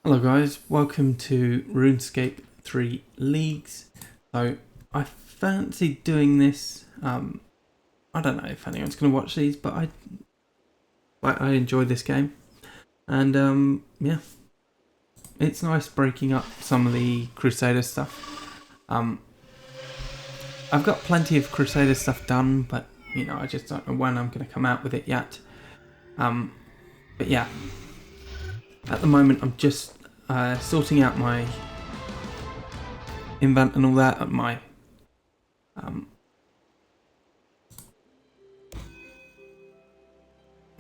Hello guys, welcome to Runescape 3 Leagues. So I fancy doing this. I don't know if anyone's going to watch these, but I enjoy this game. And yeah, it's nice breaking up some of the Crusader stuff. I've got plenty of Crusader stuff done, but you know, I just don't know when I'm going to come out with it yet. But yeah, at the moment I'm just sorting out my invent and all that at my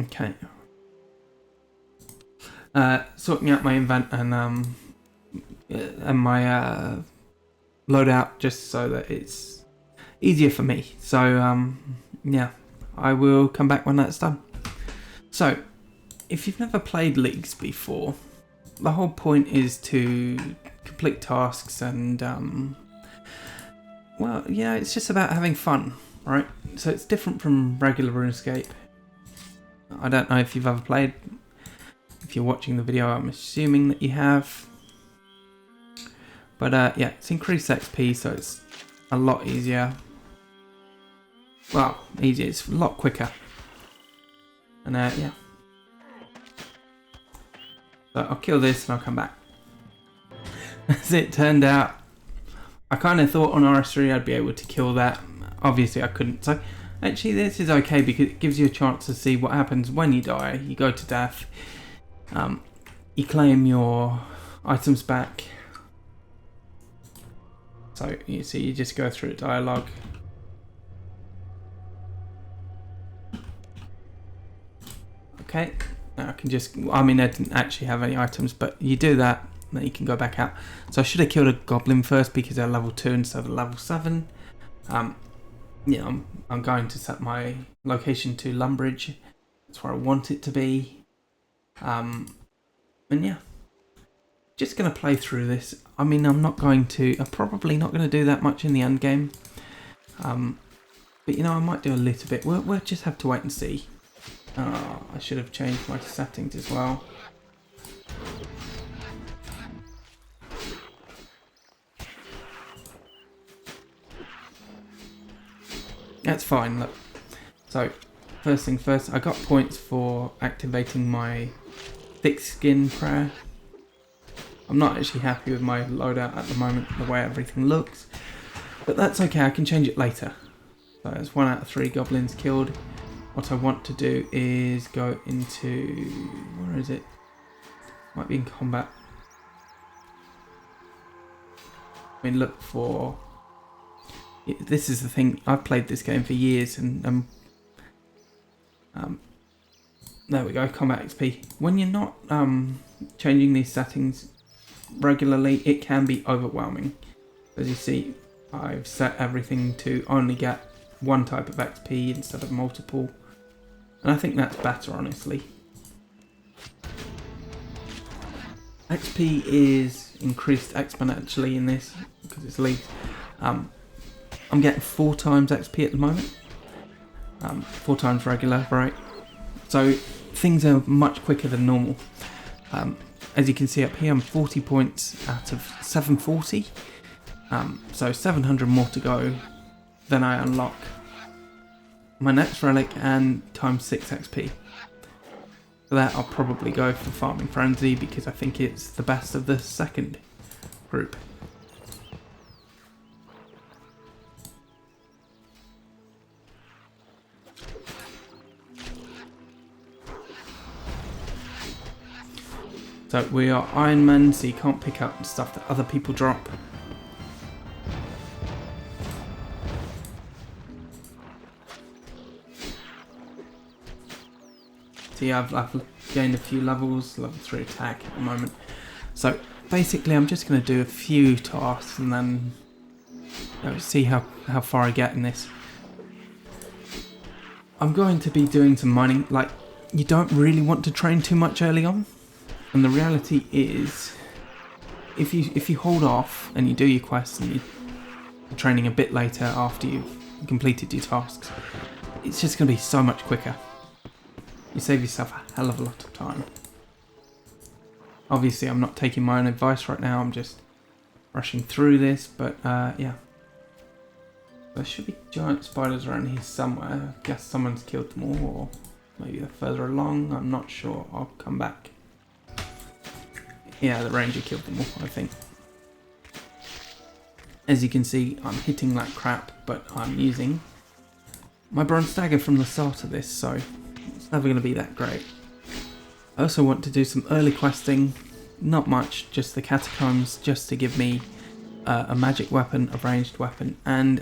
okay. Sorting out my invent and my loadout just so that it's easier for me. So yeah, I will come back when that's done. So if you've never played Leagues before, the whole point is to complete tasks and well, yeah, it's just about having fun, right? So it's different from regular RuneScape. I don't know if you've ever played. If you're watching the video, I'm assuming that you have. But yeah, it's increased XP, so it's a lot easier. Well, easier, it's a lot quicker. And yeah. So I'll kill this and I'll come back. As it turned out, I kind of thought on RS3 I'd be able to kill that. Obviously I couldn't. So actually this is okay because it gives you a chance to see what happens when you die. You go to death. You claim your items back. So you see, you just go through a dialogue. Okay. Now I can just, I mean, I didn't actually have any items, but you do that, then you can go back out. So I should have killed a goblin first because they're level 2 instead of level 7. Yeah, I'm going to set my location to Lumbridge. That's where I want it to be. And yeah, just going to play through this. I mean, I'm probably not going to do that much in the end game. But you know, I might do a little bit. We'll just have to wait and see. I should have changed my settings as well. That's fine, look. So, first thing first, I got points for activating my thick skin prayer. I'm not actually happy with my loadout at the moment, the way everything looks. But that's okay, I can change it later. So there's 1 out of 3 goblins killed. What I want to do is go into, where is it? Might be in combat. I mean, look for, this is the thing, I've played this game for years and there we go, combat XP. When you're not changing these settings regularly, it can be overwhelming. As you see, I've set everything to only get one type of XP instead of multiple. And I think that's better, honestly. XP is increased exponentially in this because it's League. I'm getting 4 times XP at the moment. 4 times regular, right? So things are much quicker than normal. As you can see up here, I'm 40 points out of 740. So 700 more to go. Then I unlock my next relic and times 6 XP. For that I'll probably go for Farming Frenzy because I think it's the best of the second group. So we are Iron Men, so you can't pick up stuff that other people drop. See, I've gained a few levels, level 3 attack at the moment. So basically I'm just going to do a few tasks and then see how far I get in this. I'm going to be doing some mining. Like, you don't really want to train too much early on. And the reality is, if you hold off and you do your quests and you're training a bit later after you've completed your tasks, it's just going to be so much quicker. You save yourself a hell of a lot of time. Obviously, I'm not taking my own advice right now. I'm just rushing through this, but yeah. There should be giant spiders around here somewhere. I guess someone's killed them all, or maybe they're further along. I'm not sure. I'll come back. Yeah, the ranger killed them all, I think. As you can see, I'm hitting like crap, but I'm using my bronze dagger from the start of this, so it's never going to be that great. I also want to do some early questing, not much, just the catacombs, just to give me a magic weapon, a ranged weapon, and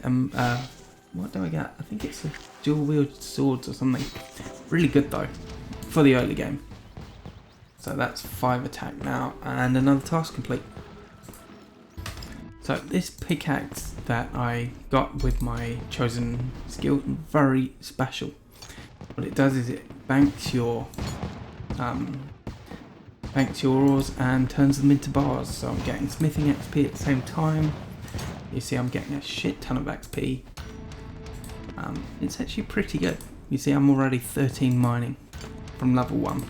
what do I get? I think it's a dual wield swords or something. Really good though, for the early game. So that's 5 attack now, and another task complete. So this pickaxe that I got with my chosen skill, very special. What it does is it banks your ores and turns them into bars. So I'm getting smithing XP at the same time. You see I'm getting a shit ton of XP. It's actually pretty good. You see I'm already 13 mining from level 1.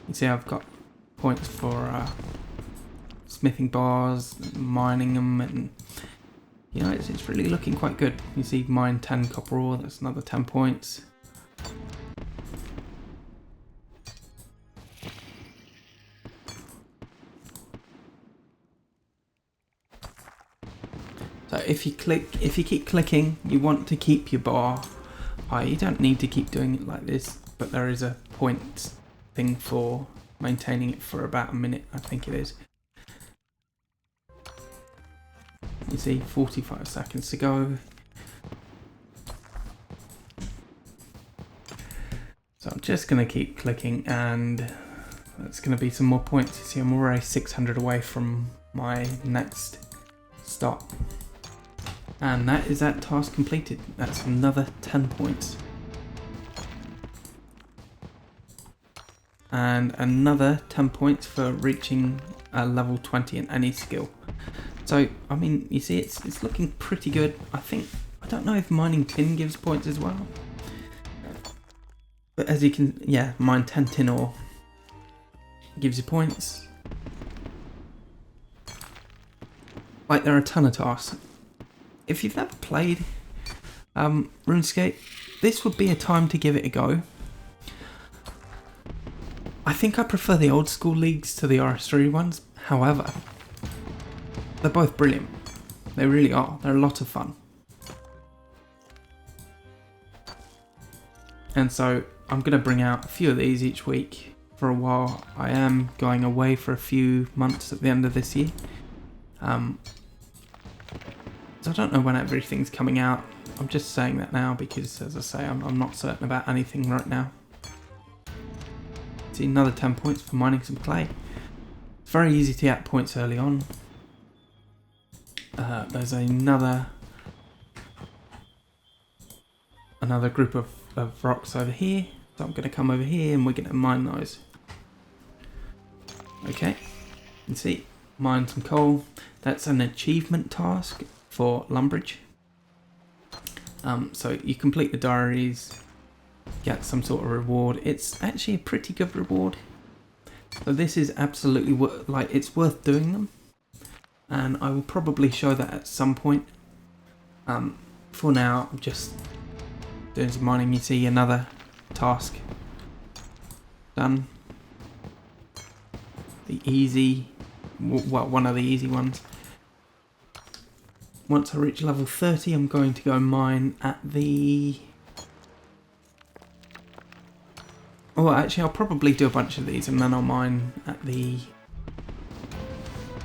You see I've got points for smithing bars, mining them, and you know it's really looking quite good. You see mine 10 copper ore, that's another 10 points. So if you keep clicking, you want to keep your bar high. You don't need to keep doing it like this, but there is a point thing for maintaining it for about a minute, I think it is. You see 45 seconds to go. So I'm just going to keep clicking, and that's going to be some more points. You see I'm already 600 away from my next stop. And that is that task completed. That's another 10 points. And another 10 points for reaching level 20 in any skill. So, I mean, you see it's looking pretty good. I don't know if mining tin gives points as well. But as you can, yeah, mine 10 tin ore gives you points. Like, there are a ton of tasks. If you've never played RuneScape, this would be a time to give it a go. I think I prefer the old school leagues to the RS3 ones. However, they're both brilliant. They really are. They're a lot of fun. And so I'm going to bring out a few of these each week for a while. I am going away for a few months at the end of this year. So I don't know when everything's coming out. I'm just saying that now because, as I say, I'm not certain about anything right now. See, another 10 points for mining some clay. It's very easy to get points early on. There's another group of rocks over here. So I'm going to come over here and we're going to mine those. Okay, you can see, mine some coal. That's an achievement task for Lumbridge. So you complete the diaries, get some sort of reward. It's actually a pretty good reward. So this is absolutely it's worth doing them, and I will probably show that at some point. For now, I'm just doing some mining. You see another task done. The easy, well, one of the easy ones. Once I reach level 30, I'm going to go mine at the... Oh, actually, I'll probably do a bunch of these and then I'll mine at the...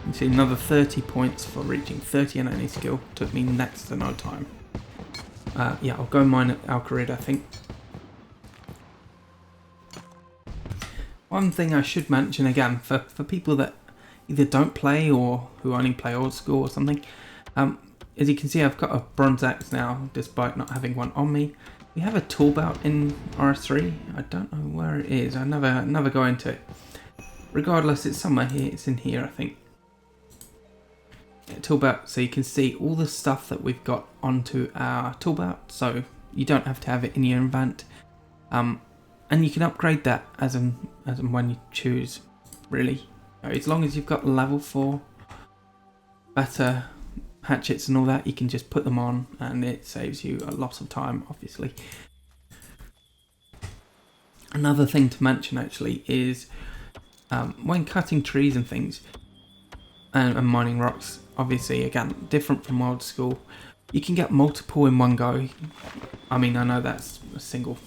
You see, another 30 points for reaching 30 in any skill. Took me next to no time. Yeah, I'll go mine at Alcarid, I think. One thing I should mention again, for people that either don't play or who only play old school or something, as you can see, I've got a bronze axe now, despite not having one on me. We have a tool belt in RS3. I don't know where it is. I never go into it. Regardless, it's somewhere here. It's in here, I think. Yeah, tool belt, so you can see all the stuff that we've got onto our tool belt. So you don't have to have it in your invent. And you can upgrade that as and when you choose. really. As long as you've got level 4 better hatchets and all that, you can just put them on and it saves you a lot of time, obviously. Another thing to mention actually is when cutting trees and things and mining rocks, obviously again different from old school, you can get multiple in one go. I mean, I know that's a single,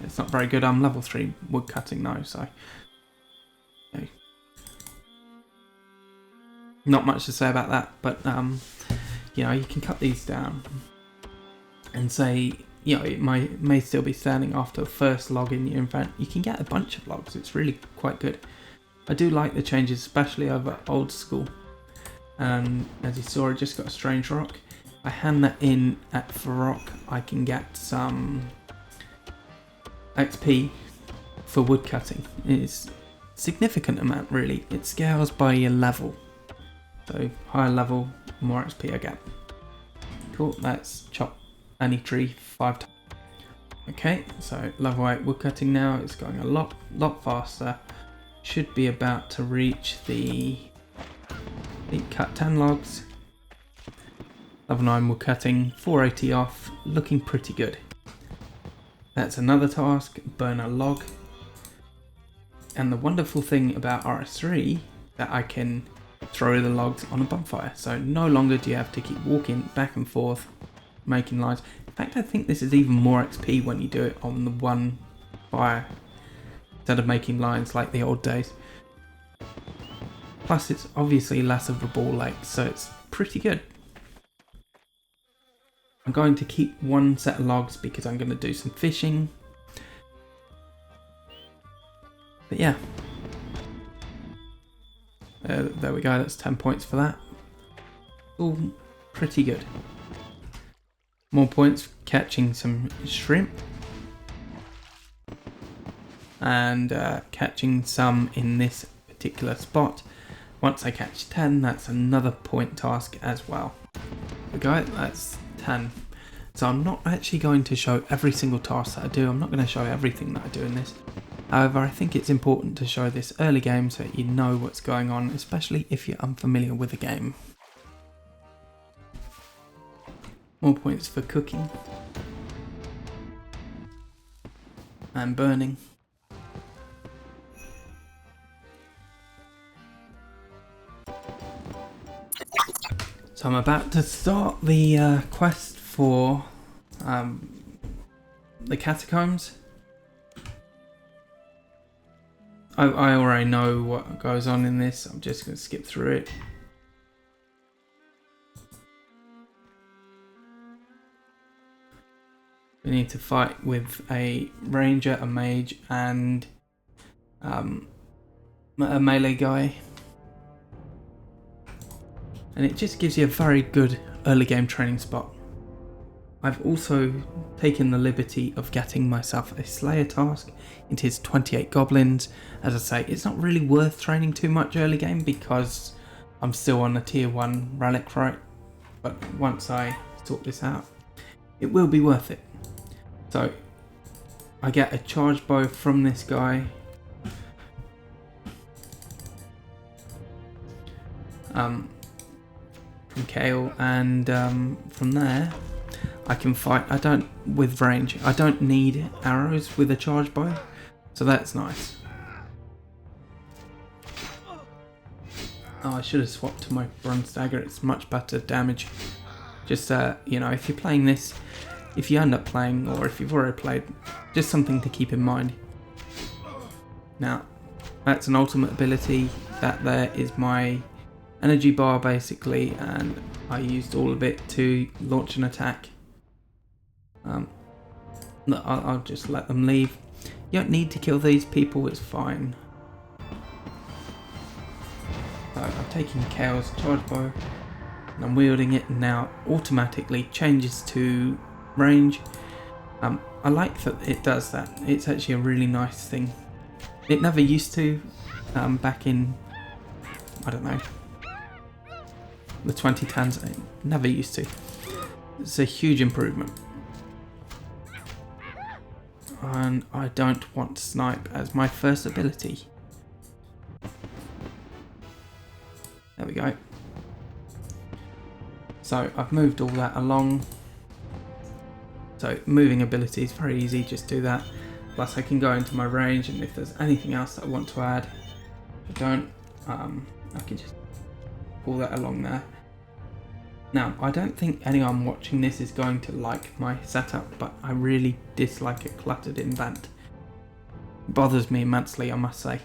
it's not very good. I'm level 3 wood cutting now, so okay. Not much to say about that, but you know, you can cut these down and say, you know, it may still be standing after the first log in your event. You can get a bunch of logs. It's really quite good. I do like the changes, especially over old school. And as you saw, I just got a strange rock. I hand that in for rock. I can get some XP for wood cutting. It's a significant amount, really. It scales by your level. So higher level, more XP I get. Cool. Let's chop any tree 5 times. Okay, so level 8 wood cutting now. It's going a lot faster. Should be about to reach the cut 10 logs. Level 9 wood cutting, 480 off, looking pretty good. That's another task, burn a log. And the wonderful thing about RS3 that I can throw the logs on a bonfire. So no longer do you have to keep walking back and forth, making lines. In fact, I think this is even more XP when you do it on the one fire instead of making lines like the old days. Plus, it's obviously less of a ball lake, so it's pretty good. I'm going to keep one set of logs because I'm going to do some fishing. But yeah. There we go, that's 10 points for that. All pretty good. More points for catching some shrimp. And catching some in this particular spot. Once I catch 10, that's another point task as well. There we go, that's 10. So I'm not actually going to show every single task that I do. I'm not going to show everything that I do in this. However, I think it's important to show this early game so that you know what's going on, especially if you're unfamiliar with the game. More points for cooking. And burning. So I'm about to start the quest for the catacombs. I already know what goes on in this. I'm just going to skip through it. We need to fight with a ranger, a mage, and a melee guy. And it just gives you a very good early game training spot. I've also taken the liberty of getting myself a Slayer task. It is 28 goblins. As I say, it's not really worth training too much early game because I'm still on a tier 1 relic, right? But once I sort this out, it will be worth it. So I get a charge bow from this guy. From Kale, and from there I can fight. With range, I don't need arrows with a charge bow, so that's nice. Oh, I should have swapped to my bronze dagger. It's much better damage. Just you know, if you're playing this, if you end up playing, or if you've already played, just something to keep in mind. Now, that's an ultimate ability. That there is my energy bar basically, and I used all of it to launch an attack. I'll just let them leave. You don't need to kill these people, it's fine. I'm taking Kale's charge bow and I'm wielding it, and now automatically changes to range. I like that it does that. It's actually a really nice thing. It never used to back in, I don't know, the 2010s. It never used to. It's a huge improvement. And I don't want to snipe as my first ability. There we go. So I've moved all that along. So moving ability is very easy, just do that. Plus I can go into my range, and if there's anything else that I want to add, I don't, I can just pull that along there. Now, I don't think anyone watching this is going to like my setup, but I really dislike a cluttered invent. It bothers me immensely, I must say.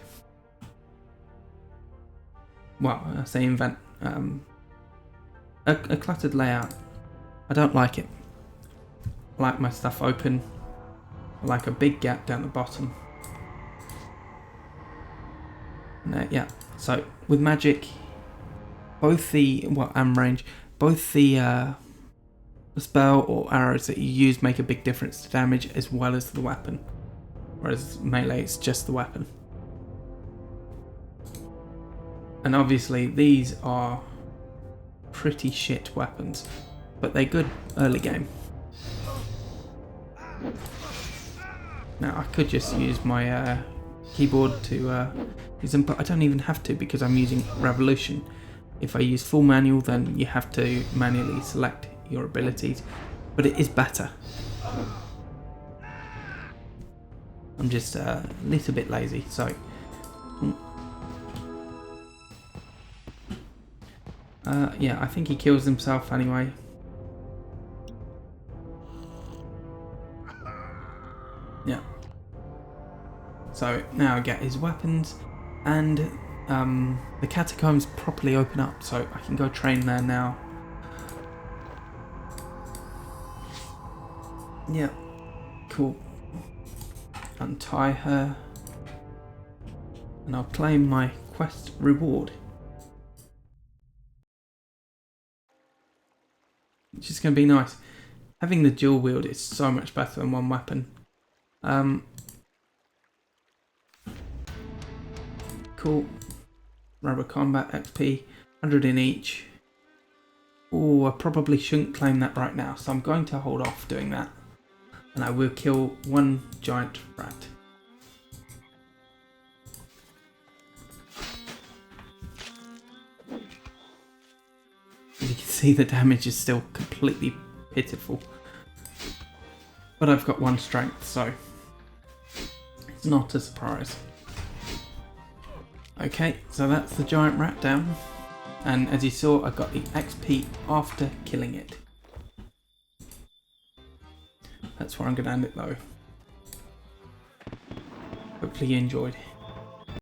Well, I say invent, a cluttered layout. I don't like it. I like my stuff open. I like a big gap down the bottom. And, yeah, so with magic, both the, and range, both the spell or arrows that you use make a big difference to damage as well as the weapon. Whereas melee, it's just the weapon. And obviously these are pretty shit weapons, but they're good early game. Now I could just use my keyboard to use them, but I don't even have to because I'm using Revolution. If I use full manual, then you have to manually select your abilities, but it is better. I'm just a little bit lazy, so yeah, I think he kills himself anyway. Yeah. So now I get his weapons, and the catacombs properly open up, so I can go train there now. Yeah, cool. Untie her, and I'll claim my quest reward, which is going to be nice. Having the dual wield is so much better than one weapon. Cool. Rubber combat XP, 100 in each. Oh, I probably shouldn't claim that right now, so I'm going to hold off doing that. And I will kill one giant rat. As you can see, the damage is still completely pitiful. But I've got one strength, so it's not a surprise. Okay, so that's the giant rat down. And as you saw, I got the XP after killing it. That's where I'm going to end it though. Hopefully you enjoyed.